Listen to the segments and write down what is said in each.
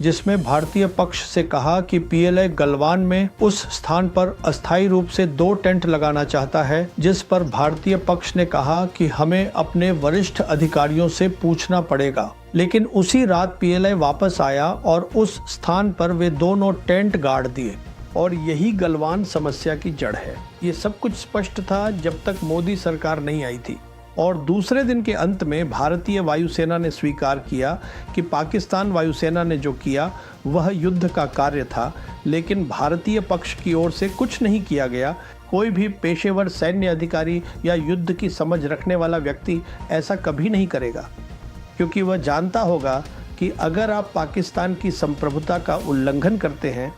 जिसमें भारतीय पक्ष से कहा कि पीएलआई गलवान में उस स्थान पर अस्थायी रूप से 2 टेंट लगाना चाहता है, जिस पर भारतीय पक्ष ने कहा कि हमें अपने वरिष्ठ अधिकारियों से पूछना पड़ेगा। लेकिन उसी रात पीएलआई वापस आया और उस स्थान पर वे दोनों टेंट गाड़ दिए और यही गलवान समस्या की जड़ है। ये सब कुछ स्पष्ट था जब तक मोदी सरकार नहीं आई थी। और दूसरे दिन के अंत में भारतीय वायुसेना ने स्वीकार किया कि पाकिस्तान वायुसेना ने जो किया वह युद्ध का कार्य था, लेकिन भारतीय पक्ष की ओर से कुछ नहीं किया गया। कोई भी पेशेवर सैन्य अधिकारी या युद्ध की समझ रखने वाला व्यक्ति ऐसा कभी नहीं करेगा, क्योंकि वह जानता होगा कि अगर आप पाकिस्तान की संप्रभुता का उल्लंघन करते हैं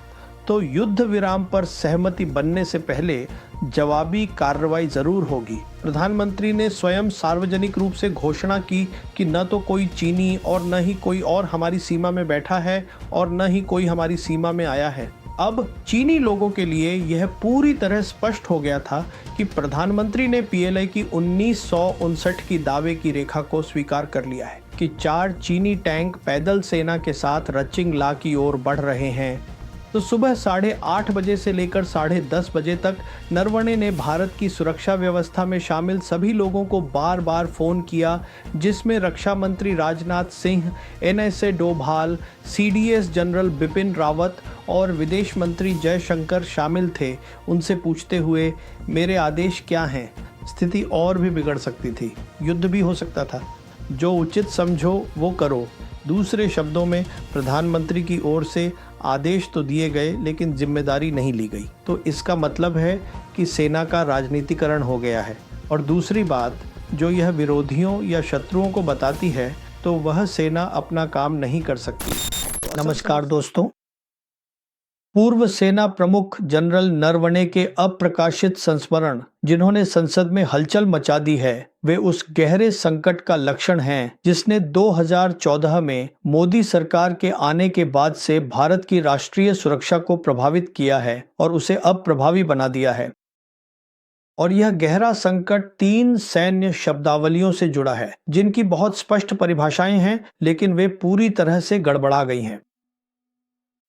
तो युद्ध विराम पर सहमति बनने से पहले जवाबी कार्रवाई जरूर होगी। प्रधानमंत्री ने स्वयं सार्वजनिक रूप से घोषणा की कि न तो कोई चीनी और न ही कोई और हमारी सीमा में बैठा है और न ही कोई हमारी सीमा में आया है। अब चीनी लोगों के लिए यह पूरी तरह स्पष्ट हो गया था कि प्रधानमंत्री ने पीएलआई की 1959 की दावे की रेखा को स्वीकार कर लिया है कि 4 चीनी टैंक पैदल सेना के साथ रचिंग ला की ओर बढ़ रहे हैं। तो सुबह 8:30 बजे से लेकर 10:30 बजे तक नरवणे ने भारत की सुरक्षा व्यवस्था में शामिल सभी लोगों को बार बार फ़ोन किया, जिसमें रक्षा मंत्री Rajnath Singh, NSA Doval, CDS general Bipin Rawat और विदेश मंत्री जयशंकर शामिल थे। उनसे पूछते हुए, मेरे आदेश क्या हैं? स्थिति और भी बिगड़ सकती थी, युद्ध भी हो सकता था, जो उचित समझो वो करो। दूसरे शब्दों में प्रधानमंत्री की ओर से आदेश तो दिए गए लेकिन जिम्मेदारी नहीं ली गई। तो इसका मतलब है कि सेना का राजनीतिकरण हो गया है। और दूसरी बात जो यह विरोधियों या शत्रुओं को बताती है तो वह सेना अपना काम नहीं कर सकती। नमस्कार दोस्तों, पूर्व सेना प्रमुख जनरल नरवणे के अप्रकाशित संस्मरण जिन्होंने संसद में हलचल मचा दी है, वे उस गहरे संकट का लक्षण हैं जिसने 2014 में मोदी सरकार के आने के बाद से भारत की राष्ट्रीय सुरक्षा को प्रभावित किया है और उसे अप्रभावी बना दिया है। और यह गहरा संकट 3 सैन्य शब्दावलियों से जुड़ा है जिनकी बहुत स्पष्ट परिभाषाएं हैं, लेकिन वे पूरी तरह से गड़बड़ा गई हैं।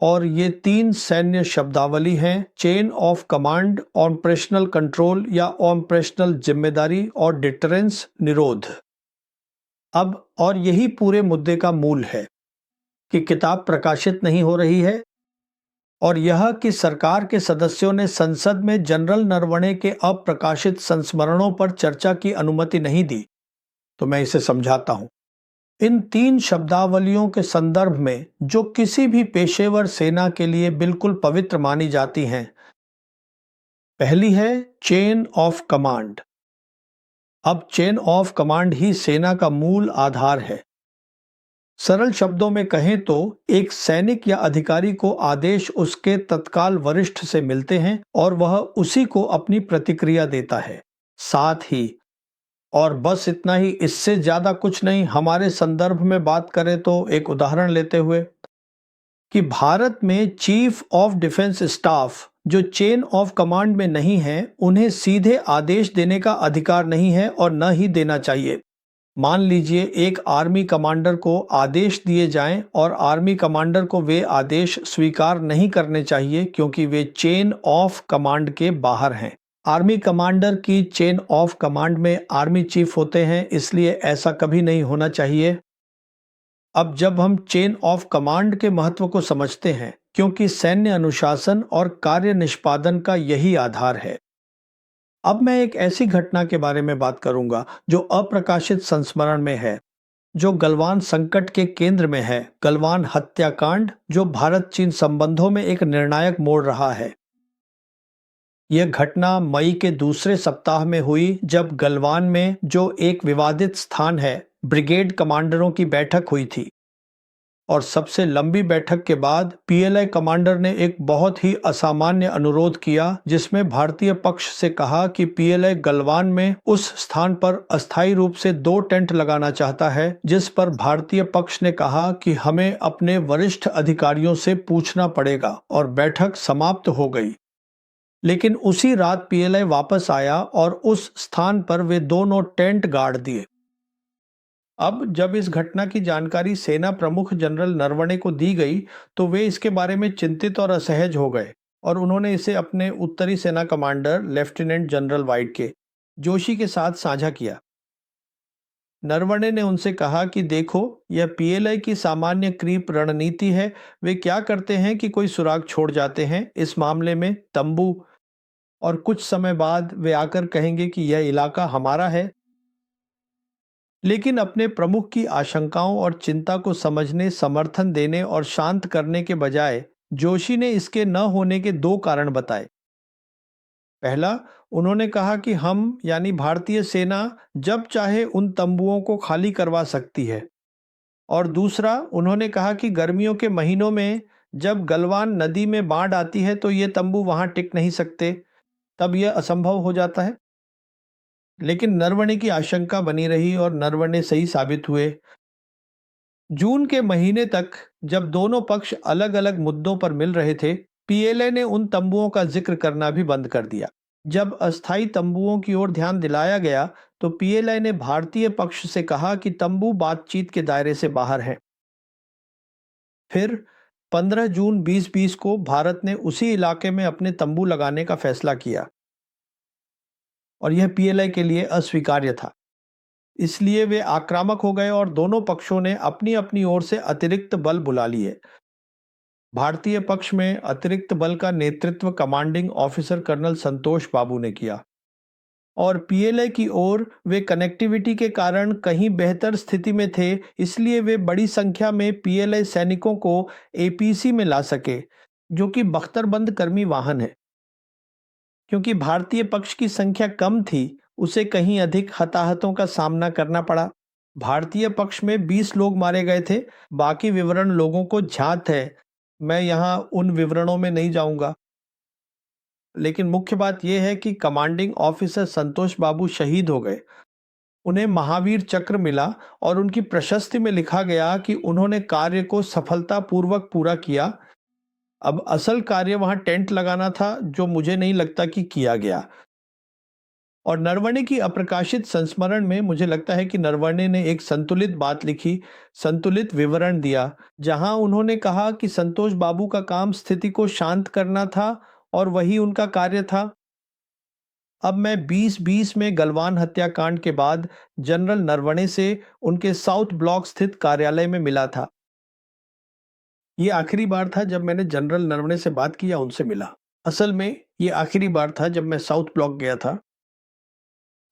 और ये 3 सैन्य शब्दावली हैं chain of command, operational control या ऑपरेशनल जिम्मेदारी और डिटरेंस निरोध। अब और यही पूरे मुद्दे का मूल है कि किताब प्रकाशित नहीं हो रही है और यह कि सरकार के सदस्यों ने संसद में जनरल नरवणे के अप्रकाशित संस्मरणों पर चर्चा की अनुमति नहीं दी। तो मैं इसे समझाता हूं। इन 3 शब्दावलियों के संदर्भ में जो किसी भी पेशेवर सेना के लिए बिल्कुल पवित्र मानी जाती हैं, पहली है चेन ऑफ कमांड। अब चेन ऑफ कमांड ही सेना का मूल आधार है। सरल शब्दों में कहें तो एक सैनिक या अधिकारी को आदेश उसके तत्काल वरिष्ठ से मिलते हैं और वह उसी को अपनी प्रतिक्रिया देता है। साथ ही और बस इतना ही, इससे ज्यादा कुछ नहीं। हमारे संदर्भ में बात करें तो एक उदाहरण लेते हुए कि भारत में चीफ ऑफ डिफेंस स्टाफ जो चेन ऑफ कमांड में नहीं है, उन्हें सीधे आदेश देने का अधिकार नहीं है और न ही देना चाहिए। मान लीजिए एक आर्मी कमांडर को आदेश दिए जाएं और आर्मी कमांडर को वे आदेश स्वीकार नहीं करने चाहिए क्योंकि वे चेन ऑफ कमांड के बाहर हैं। आर्मी कमांडर की चेन ऑफ कमांड में आर्मी चीफ होते हैं, इसलिए ऐसा कभी नहीं होना चाहिए। अब जब हम चेन ऑफ कमांड के महत्व को समझते हैं, क्योंकि सैन्य अनुशासन और कार्य निष्पादन का यही आधार है। अब मैं एक ऐसी घटना के बारे में बात करूंगा जो अप्रकाशित संस्मरण में है, जो गलवान संकट के केंद्र में है, गलवान हत्याकांड, जो भारत चीन संबंधों में एक निर्णायक मोड़ रहा है। यह घटना मई के दूसरे सप्ताह में हुई जब गलवान में, जो एक विवादित स्थान है, ब्रिगेड कमांडरों की बैठक हुई थी। और सबसे लंबी बैठक के बाद पीएलआई कमांडर ने एक बहुत ही असामान्य अनुरोध किया, जिसमें भारतीय पक्ष से कहा कि पीएलआई गलवान में उस स्थान पर अस्थायी रूप से 2 टेंट लगाना चाहता है, जिस पर भारतीय पक्ष ने कहा कि हमें अपने वरिष्ठ अधिकारियों से पूछना पड़ेगा। और बैठक समाप्त हो गई। लेकिन उसी रात पीएलआई वापस आया और उस स्थान पर वे दोनों टेंट गाड़ दिए। अब जब इस घटना की जानकारी सेना प्रमुख जनरल नरवणे को दी गई तो वे इसके बारे में चिंतित और असहज हो गए और उन्होंने इसे अपने उत्तरी सेना कमांडर लेफ्टिनेंट जनरल वाइट के जोशी के साथ साझा किया। नरवणे ने उनसे कहा कि देखो, यह पीएलआई की सामान्य क्रीप रणनीति है। वे क्या करते हैं कि कोई सुराग छोड़ जाते हैं, इस मामले में तंबू, और कुछ समय बाद वे आकर कहेंगे कि यह इलाका हमारा है। लेकिन अपने प्रमुख की आशंकाओं और चिंता को समझने, समर्थन देने और शांत करने के बजाय जोशी ने इसके न होने के दो कारण बताए। पहला, उन्होंने कहा कि हम यानी भारतीय सेना जब चाहे उन तंबुओं को खाली करवा सकती है, और दूसरा, उन्होंने कहा कि गर्मियों के महीनों में जब गलवान नदी में बाढ़ आती है तो ये तंबू वहां टिक नहीं सकते, तब यह असंभव हो जाता है। लेकिन नरवणे की आशंका बनी रही और नरवणे सही साबित हुए। जून के महीने तक जब दोनों पक्ष अलग अलग मुद्दों पर मिल रहे थे, पीएलए ने उन तंबुओं का जिक्र करना भी बंद कर दिया। जब अस्थायी तंबुओं की ओर ध्यान दिलाया गया तो पीएलए ने भारतीय पक्ष से कहा कि तंबू बातचीत के दायरे से बाहर है। फिर 15 जून 2020 को भारत ने उसी इलाके में अपने तंबू लगाने का फैसला किया और यह पीएलए के लिए अस्वीकार्य था। इसलिए वे आक्रामक हो गए और दोनों पक्षों ने अपनी अपनी ओर से अतिरिक्त बल बुला लिए। भारतीय पक्ष में अतिरिक्त बल का नेतृत्व कमांडिंग ऑफिसर कर्नल संतोष बाबू ने किया और पीएलए की ओर वे कनेक्टिविटी के कारण कहीं बेहतर स्थिति में थे, इसलिए वे बड़ी संख्या में पीएलए सैनिकों को एपीसी में ला सके, जो कि बख्तरबंद कर्मी वाहन है। क्योंकि भारतीय पक्ष की संख्या कम थी, उसे कहीं अधिक हताहतों का सामना करना पड़ा। भारतीय पक्ष में 20 लोग मारे गए थे। बाकी विवरण लोगों को ज्ञात है, मैं यहाँ उन विवरणों में नहीं जाऊंगा। लेकिन मुख्य बात यह है कि कमांडिंग ऑफिसर संतोष बाबू शहीद हो गए। उन्हें महावीर चक्र मिला और उनकी प्रशस्ति में लिखा गया कि उन्होंने कार्य को सफलतापूर्वक पूरा किया। अब असल कार्य वहां टेंट लगाना था, जो मुझे नहीं लगता कि किया गया। और नरवणे की अप्रकाशित संस्मरण में मुझे लगता है कि नरवणे ने एक संतुलित बात लिखी, संतुलित विवरण दिया, जहां उन्होंने कहा कि संतोष बाबू का काम स्थिति को शांत करना था और वही उनका कार्य था। अब मैं 2020 में गलवान हत्याकांड के बाद जनरल नरवणे से उनके साउथ ब्लॉक स्थित कार्यालय में मिला था। ये आखिरी बार था जब मैंने जनरल नरवणे से बात की या उनसे मिला। असल में ये आखिरी बार था जब मैं साउथ ब्लॉक गया था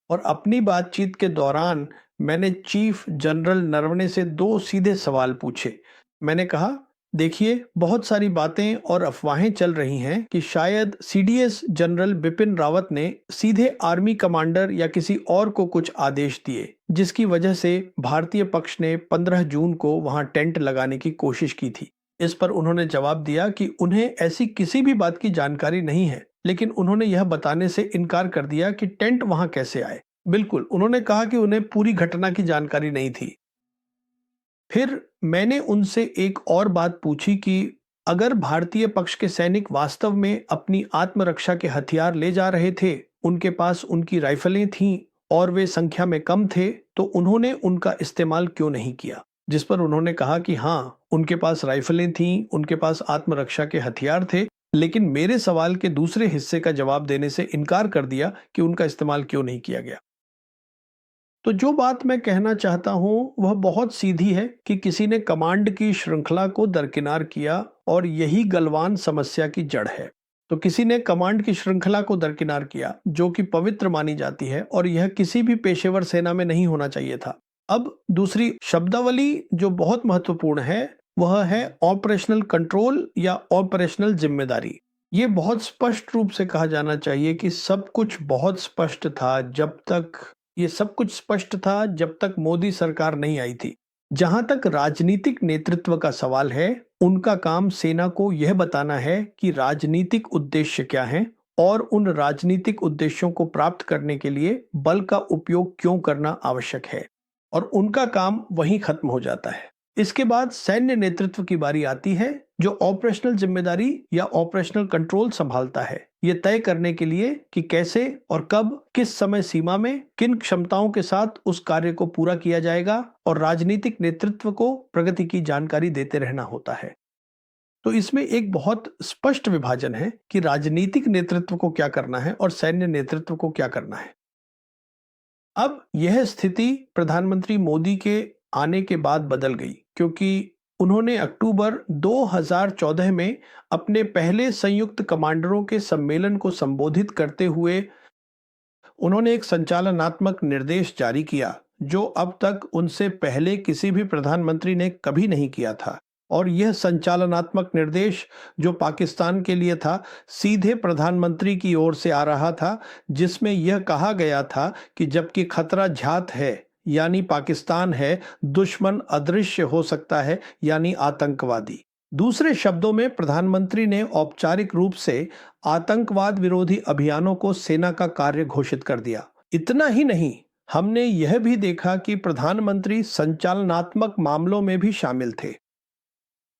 और अपनी बातचीत के दौरान मैंने चीफ जनरल नरवणे से दो सीधे सवाल पूछे। मैंने कहा, देखिए, बहुत सारी बातें और अफवाहें चल रही हैं कि शायद सीडीएस जनरल बिपिन रावत ने सीधे आर्मी कमांडर या किसी और को कुछ आदेश दिए, जिसकी वजह से भारतीय पक्ष ने 15 जून को वहां टेंट लगाने की कोशिश की थी। इस पर उन्होंने जवाब दिया कि उन्हें ऐसी किसी भी बात की जानकारी नहीं है, लेकिन उन्होंने यह बताने से इनकार कर दिया कि टेंट वहां कैसे आए। बिल्कुल, उन्होंने कहा कि उन्हें पूरी घटना की जानकारी नहीं थी। फिर मैंने उनसे एक और बात पूछी कि अगर भारतीय पक्ष के सैनिक वास्तव में अपनी आत्मरक्षा के हथियार ले जा रहे थे, उनके पास उनकी राइफलें थीं और वे संख्या में कम थे, तो उन्होंने उनका इस्तेमाल क्यों नहीं किया? जिस पर उन्होंने कहा कि हाँ, उनके पास राइफलें थीं, उनके पास आत्मरक्षा के हथियार थे, लेकिन मेरे सवाल के दूसरे हिस्से का जवाब देने से इनकार कर दिया कि उनका इस्तेमाल क्यों नहीं किया गया। तो जो बात मैं कहना चाहता हूं वह बहुत सीधी है कि किसी ने कमांड की श्रृंखला को दरकिनार किया और यही गलवान समस्या की जड़ है। तो किसी ने कमांड की श्रृंखला को दरकिनार किया, जो कि पवित्र मानी जाती है, और यह किसी भी पेशेवर सेना में नहीं होना चाहिए था। अब दूसरी शब्दावली जो बहुत महत्वपूर्ण है वह है ऑपरेशनल कंट्रोल या ऑपरेशनल जिम्मेदारी। ये बहुत स्पष्ट रूप से कहा जाना चाहिए कि सब कुछ बहुत स्पष्ट था जब तक मोदी सरकार नहीं आई थी। जहां तक राजनीतिक नेतृत्व का सवाल है, उनका काम सेना को यह बताना है कि राजनीतिक उद्देश्य क्या हैं और उन राजनीतिक उद्देश्यों को प्राप्त करने के लिए बल का उपयोग क्यों करना आवश्यक है, और उनका काम वहीं खत्म हो जाता है। इसके बाद सैन्य नेतृत्व की बारी आती है, जो ऑपरेशनल जिम्मेदारी या ऑपरेशनल कंट्रोल संभालता है, ये तय करने के लिए कि कैसे और कब, किस समय सीमा में, किन क्षमताओं के साथ उस कार्य को पूरा किया जाएगा, और राजनीतिक नेतृत्व को प्रगति की जानकारी देते रहना होता है। तो इसमें एक बहुत स्पष्ट विभाजन है कि राजनीतिक नेतृत्व को क्या करना है और सैन्य नेतृत्व को क्या करना है। अब यह स्थिति प्रधानमंत्री मोदी के आने के बाद बदल गई, क्योंकि उन्होंने अक्टूबर 2014 में अपने पहले संयुक्त कमांडरों के सम्मेलन को संबोधित करते हुए उन्होंने एक संचालनात्मक निर्देश जारी किया, जो अब तक उनसे पहले किसी भी प्रधानमंत्री ने कभी नहीं किया था। और यह संचालनात्मक निर्देश जो पाकिस्तान के लिए था, सीधे प्रधानमंत्री की ओर से आ रहा था, जिसमें यह कहा गया था कि जबकि खतरा ज्ञात है यानी पाकिस्तान है, दुश्मन अदृश्य हो सकता है यानी आतंकवादी। दूसरे शब्दों में प्रधानमंत्री ने औपचारिक रूप से आतंकवाद विरोधी अभियानों को सेना का कार्य घोषित कर दिया। इतना ही नहीं, हमने यह भी देखा कि प्रधानमंत्री संचालनात्मक मामलों में भी शामिल थे।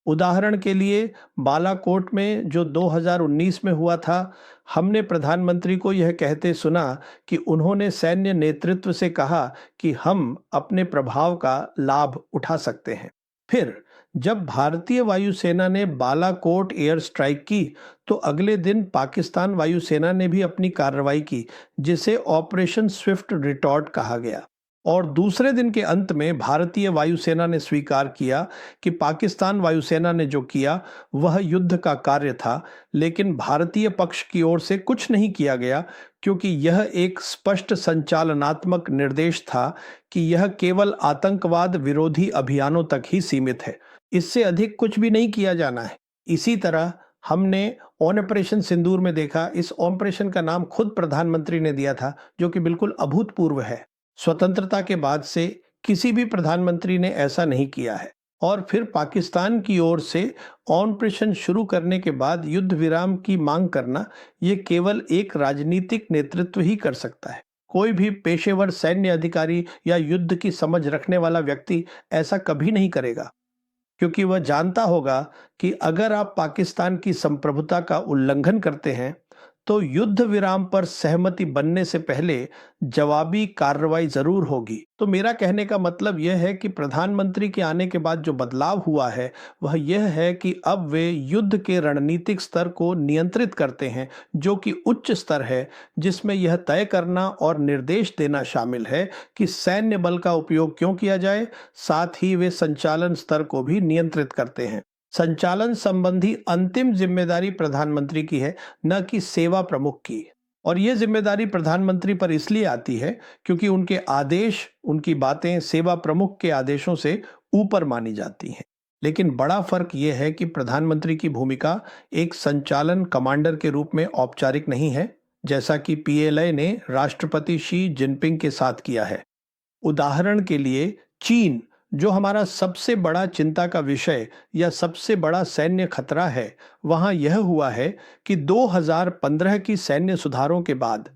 उदाहरण के लिए बालाकोट में जो 2019 में हुआ था, हमने प्रधानमंत्री को यह कहते सुना कि उन्होंने सैन्य नेतृत्व से कहा कि हम अपने प्रभाव का लाभ उठा सकते हैं। फिर जब भारतीय वायुसेना ने बालाकोट एयर स्ट्राइक की, तो अगले दिन पाकिस्तान वायुसेना ने भी अपनी कार्रवाई की, जिसे ऑपरेशन स्विफ्ट रिटॉर्ट कहा गया। और दूसरे दिन के अंत में भारतीय वायुसेना ने स्वीकार किया कि पाकिस्तान वायुसेना ने जो किया वह युद्ध का कार्य था, लेकिन भारतीय पक्ष की ओर से कुछ नहीं किया गया, क्योंकि यह एक स्पष्ट संचालनात्मक निर्देश था कि यह केवल आतंकवाद विरोधी अभियानों तक ही सीमित है, इससे अधिक कुछ भी नहीं किया जाना है। इसी तरह हमने ऑपरेशन सिंदूर में देखा। इस ऑपरेशन का नाम खुद प्रधानमंत्री ने दिया था, जो कि बिल्कुल अभूतपूर्व है। स्वतंत्रता के बाद से किसी भी प्रधानमंत्री ने ऐसा नहीं किया है। और फिर पाकिस्तान की ओर से ऑपरेशन शुरू करने के बाद युद्ध विराम की मांग करना, ये केवल एक राजनीतिक नेतृत्व ही कर सकता है। कोई भी पेशेवर सैन्य अधिकारी या युद्ध की समझ रखने वाला व्यक्ति ऐसा कभी नहीं करेगा, क्योंकि वह जानता होगा कि अगर आप पाकिस्तान की संप्रभुता का उल्लंघन करते हैं, तो युद्ध विराम पर सहमति बनने से पहले जवाबी कार्रवाई जरूर होगी। तो मेरा कहने का मतलब यह है कि प्रधानमंत्री के आने के बाद जो बदलाव हुआ है, वह यह है कि अब वे युद्ध के रणनीतिक स्तर को नियंत्रित करते हैं, जो कि उच्च स्तर है, जिसमें यह तय करना और निर्देश देना शामिल है कि सैन्य बल का उपयोग क्यों किया जाए। साथ ही वे संचालन स्तर को भी नियंत्रित करते हैं। संचालन संबंधी अंतिम जिम्मेदारी प्रधानमंत्री की है, न कि सेवा प्रमुख की। और यह जिम्मेदारी प्रधानमंत्री पर इसलिए आती है क्योंकि उनके आदेश, उनकी बातें सेवा प्रमुख के आदेशों से ऊपर मानी जाती हैं। लेकिन बड़ा फर्क यह है कि प्रधानमंत्री की भूमिका एक संचालन कमांडर के रूप में औपचारिक नहीं है, जैसा कि पीएलए ने राष्ट्रपति शी जिनपिंग के साथ किया है। उदाहरण के लिए चीन, जो हमारा सबसे बड़ा चिंता का विषय या सबसे बड़ा सैन्य खतरा है, वहां यह हुआ है कि 2015 की सैन्य सुधारों के बाद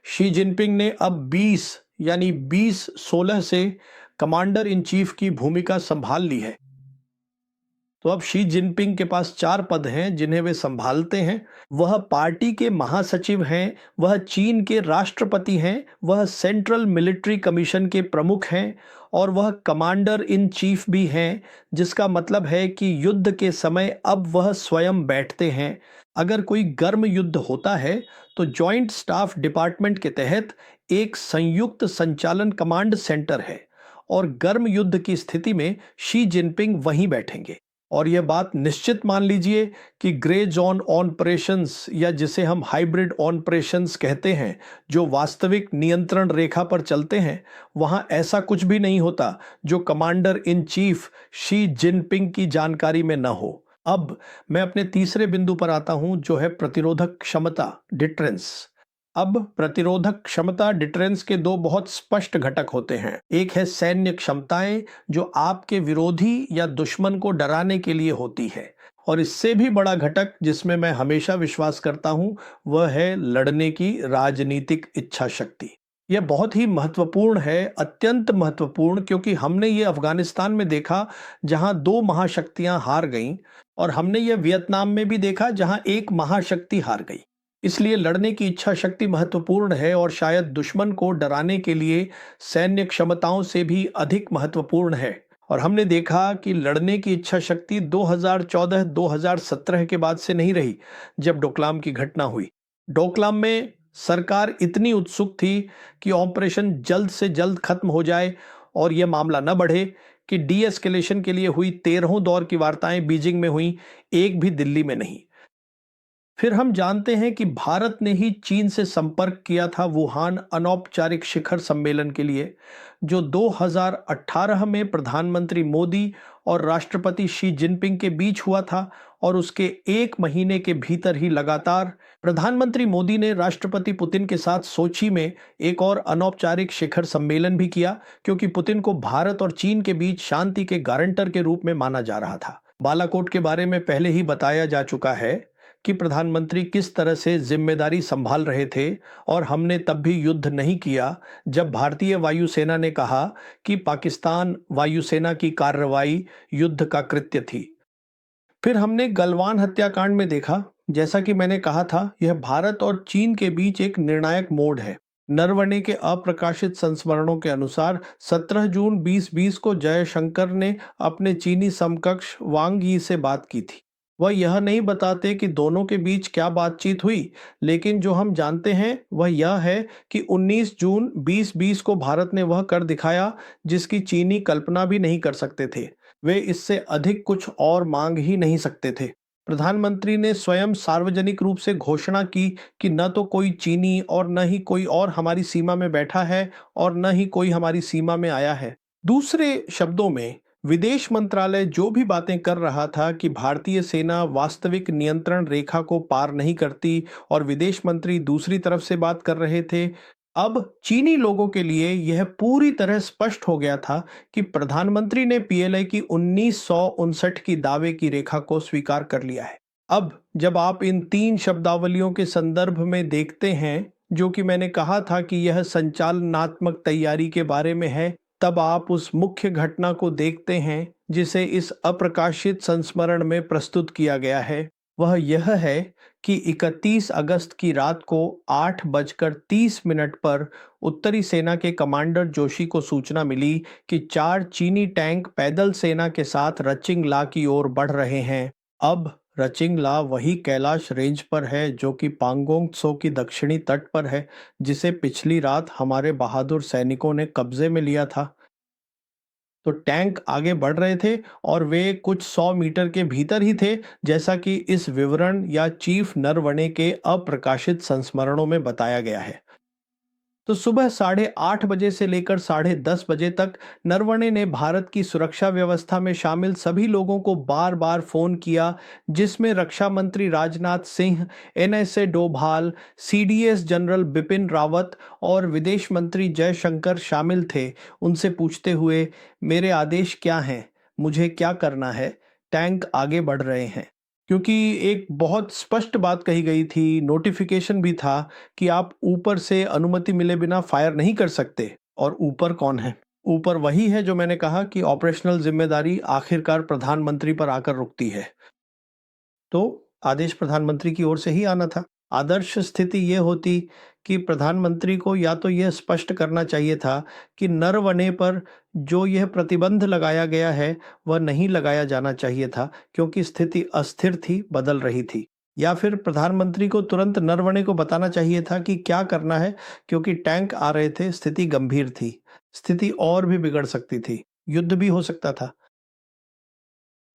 शी जिनपिंग ने अब 2016 से कमांडर इन चीफ की भूमिका संभाल ली है। तो अब शी जिनपिंग के पास 4 पद हैं जिन्हें वे संभालते हैं। वह पार्टी के महासचिव हैं, वह चीन के राष्ट्रपति हैं, वह सेंट्रल मिलिट्री कमीशन के प्रमुख हैं, और वह कमांडर इन चीफ भी हैं, जिसका मतलब है कि युद्ध के समय अब वह स्वयं बैठते हैं। अगर कोई गर्म युद्ध होता है तो जॉइंट स्टाफ डिपार्टमेंट के तहत एक संयुक्त संचालन कमांड सेंटर है, और गर्म युद्ध की स्थिति में शी जिनपिंग वहीं बैठेंगे। और यह बात निश्चित मान लीजिए कि ग्रे जोन ऑपरेशंस, या जिसे हम हाइब्रिड ऑपरेशंस कहते हैं, जो वास्तविक नियंत्रण रेखा पर चलते हैं, वहां ऐसा कुछ भी नहीं होता जो commander in chief Xi Jinping की जानकारी में न हो। अब मैं अपने तीसरे बिंदु पर आता हूं, जो है प्रतिरोधक क्षमता, डिटरेंस। अब प्रतिरोधक क्षमता, डिटरेंस के 2 बहुत स्पष्ट घटक होते हैं। एक है सैन्य क्षमताएं, जो आपके विरोधी या दुश्मन को डराने के लिए होती है, और इससे भी बड़ा घटक जिसमें मैं हमेशा विश्वास करता हूं, वह है लड़ने की राजनीतिक इच्छा शक्ति। यह बहुत ही महत्वपूर्ण है, अत्यंत महत्वपूर्ण, क्योंकि हमने ये अफगानिस्तान में देखा जहां दो महाशक्तियां हार गईं, और हमने ये वियतनाम में भी देखा जहां एक महाशक्ति हार गई। इसलिए लड़ने की इच्छा शक्ति महत्वपूर्ण है, और शायद दुश्मन को डराने के लिए सैन्य क्षमताओं से भी अधिक महत्वपूर्ण है। और हमने देखा कि लड़ने की इच्छा शक्ति 2014-2017 के बाद से नहीं रही, जब डोकलाम की घटना हुई। डोकलाम में सरकार इतनी उत्सुक थी कि ऑपरेशन जल्द से जल्द खत्म हो जाए और यह मामला न बढ़े, कि डी एस्केलेशन के लिए हुई 13 दौर की वार्ताएं बीजिंग में हुई, एक भी दिल्ली में नहीं। फिर हम जानते हैं कि भारत ने ही चीन से संपर्क किया था वुहान अनौपचारिक शिखर सम्मेलन के लिए, जो 2018 में प्रधानमंत्री मोदी और राष्ट्रपति शी जिनपिंग के बीच हुआ था, और उसके एक महीने के भीतर ही लगातार प्रधानमंत्री मोदी ने राष्ट्रपति पुतिन के साथ सोची में एक और अनौपचारिक शिखर सम्मेलन भी किया, क्योंकि पुतिन को भारत और चीन के बीच शांति के गारंटर के रूप में माना जा रहा था। बालाकोट के बारे में पहले ही बताया जा चुका है कि प्रधानमंत्री किस तरह से जिम्मेदारी संभाल रहे थे, और हमने तब भी युद्ध नहीं किया जब भारतीय वायुसेना ने कहा कि पाकिस्तान वायुसेना की कार्रवाई युद्ध का कृत्य थी। फिर हमने गलवान हत्याकांड में देखा, जैसा कि मैंने कहा था, यह भारत और चीन के बीच एक निर्णायक मोड़ है। नरवणे के अप्रकाशित संस्मरणों के अनुसार 17 जून 2020 को जयशंकर ने अपने चीनी समकक्ष वांग यी से बात की थी। वह यह नहीं बताते कि दोनों के बीच क्या बातचीत हुई, लेकिन जो हम जानते हैं वह यह है कि 19 जून 2020 को भारत ने वह कर दिखाया जिसकी चीनी कल्पना भी नहीं कर सकते थे। वे इससे अधिक कुछ और मांग ही नहीं सकते थे। प्रधानमंत्री ने स्वयं सार्वजनिक रूप से घोषणा की कि न तो कोई चीनी और न ही कोई और हमारी सीमा में बैठा है, और न ही कोई हमारी सीमा में आया है। दूसरे शब्दों में, विदेश मंत्रालय जो भी बातें कर रहा था कि भारतीय सेना वास्तविक नियंत्रण रेखा को पार नहीं करती, और विदेश मंत्री दूसरी तरफ से बात कर रहे थे, अब चीनी लोगों के लिए यह पूरी तरह स्पष्ट हो गया था कि प्रधानमंत्री ने पीएलआई की 1959 की दावे की रेखा को स्वीकार कर लिया है। अब जब आप इन तीन शब्दावलियों के संदर्भ में देखते हैं, जो कि मैंने कहा था कि यह संचालनात्मक तैयारी के बारे में है, तब आप उस मुख्य घटना को देखते हैं जिसे इस अप्रकाशित संस्मरण में प्रस्तुत किया गया है। वह यह है कि 31 अगस्त की रात को 8:30 पर उत्तरी सेना के कमांडर जोशी को सूचना मिली कि 4 चीनी टैंक पैदल सेना के साथ रचिंग ला की ओर बढ़ रहे हैं। अब रचिंग ला वही कैलाश रेंज पर है जो कि पांगोंग त्सो की दक्षिणी तट पर है, जिसे पिछली रात हमारे बहादुर सैनिकों ने कब्जे में लिया था। तो टैंक आगे बढ़ रहे थे और वे कुछ 100 मीटर के भीतर ही थे, जैसा कि इस विवरण या चीफ नरवणे के अप्रकाशित संस्मरणों में बताया गया है। तो सुबह 8:30 बजे से लेकर 10:30 बजे तक नरवणे ने भारत की सुरक्षा व्यवस्था में शामिल सभी लोगों को बार बार फोन किया, जिसमें रक्षा मंत्री Rajnath Singh, NSA Doval, CDS general Bipin Rawat और विदेश मंत्री जयशंकर शामिल थे। उनसे पूछते हुए, मेरे आदेश क्या हैं, मुझे क्या करना है, टैंक आगे बढ़ रहे हैं। क्योंकि एक बहुत स्पष्ट बात कही गई थी, नोटिफिकेशन भी था कि आप ऊपर से अनुमति मिले बिना फायर नहीं कर सकते। और ऊपर कौन है? ऊपर वही है जो मैंने कहा कि ऑपरेशनल जिम्मेदारी आखिरकार प्रधानमंत्री पर आकर रुकती है। तो आदेश प्रधानमंत्री की ओर से ही आना था। आदर्श स्थिति ये होती कि प्रधानमंत्री को या तो यह स्पष्ट करना चाहिए था कि नरवणे पर जो यह प्रतिबंध लगाया गया है वह नहीं लगाया जाना चाहिए था, क्योंकि स्थिति अस्थिर थी, बदल रही थी। या फिर प्रधानमंत्री को तुरंत नरवणे को बताना चाहिए था कि क्या करना है, क्योंकि टैंक आ रहे थे, स्थिति गंभीर थी, स्थिति और भी बिगड़ सकती थी, युद्ध भी हो सकता था।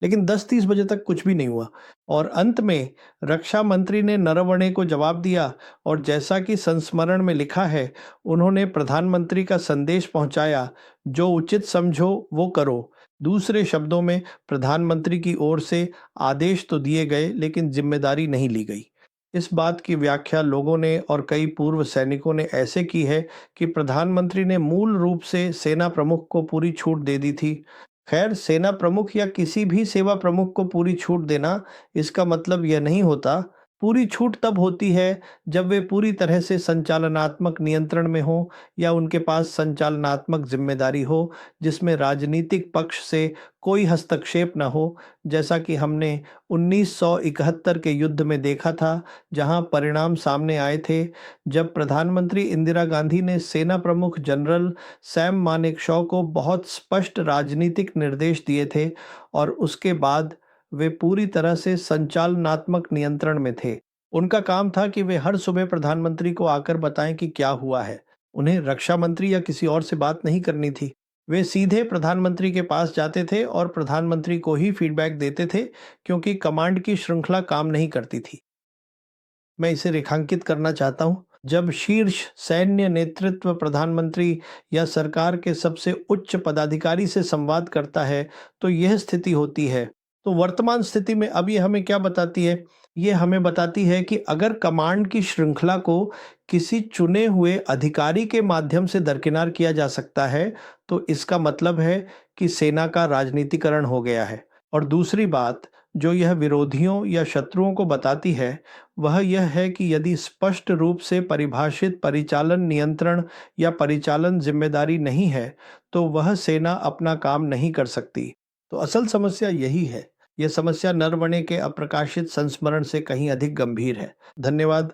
लेकिन 10:30 बजे तक कुछ भी नहीं हुआ, और अंत में रक्षा मंत्री ने नरवणे को जवाब दिया, और जैसा कि संस्मरण में लिखा है, उन्होंने प्रधानमंत्री का संदेश पहुंचाया, जो उचित समझो वो करो। दूसरे शब्दों में, प्रधानमंत्री की ओर से आदेश तो दिए गए, लेकिन जिम्मेदारी नहीं ली गई। इस बात की व्याख्या लोगों ने और कई पूर्व सैनिकों ने ऐसे की है कि प्रधानमंत्री ने मूल रूप से सेना प्रमुख को पूरी छूट दे दी थी। खैर, सेना प्रमुख या किसी भी सेवा प्रमुख को पूरी छूट देना, इसका मतलब यह नहीं होता पूरी छूट तब होती है जब वे पूरी तरह से संचालनात्मक नियंत्रण में हों या उनके पास संचालनात्मक जिम्मेदारी हो जिसमें राजनीतिक पक्ष से कोई हस्तक्षेप न हो, जैसा कि हमने 1971 के युद्ध में देखा था, जहां परिणाम सामने आए थे जब प्रधानमंत्री इंदिरा गांधी ने सेना प्रमुख जनरल सैम मानेकशॉ को बहुत स्पष्ट राजनीतिक निर्देश दिए थे और उसके बाद वे पूरी तरह से संचालनात्मक नियंत्रण में थे। उनका काम था कि वे हर सुबह प्रधानमंत्री को आकर बताएं कि क्या हुआ है। उन्हें रक्षा मंत्री या किसी और से बात नहीं करनी थी। वे सीधे प्रधानमंत्री के पास जाते थे और प्रधानमंत्री को ही फीडबैक देते थे, क्योंकि कमांड की श्रृंखला काम नहीं करती थी। मैं इसे रेखांकित करना चाहता हूं। जब शीर्ष सैन्य नेतृत्व प्रधानमंत्री या सरकार के सबसे उच्च पदाधिकारी से संवाद करता है तो यह स्थिति होती है। तो वर्तमान स्थिति में अब ये हमें क्या बताती है? ये हमें बताती है कि अगर कमांड की श्रृंखला को किसी चुने हुए अधिकारी के माध्यम से दरकिनार किया जा सकता है, तो इसका मतलब है कि सेना का राजनीतिकरण हो गया है। और दूसरी बात जो यह विरोधियों या शत्रुओं को बताती है, वह यह है कि यदि स्पष्ट रूप से परिभाषित परिचालन नियंत्रण या परिचालन जिम्मेदारी नहीं है, तो वह सेना अपना काम नहीं कर सकती। तो असल समस्या यही है। यह समस्या नरवणे के अप्रकाशित संस्मरण से कहीं अधिक गंभीर है। धन्यवाद।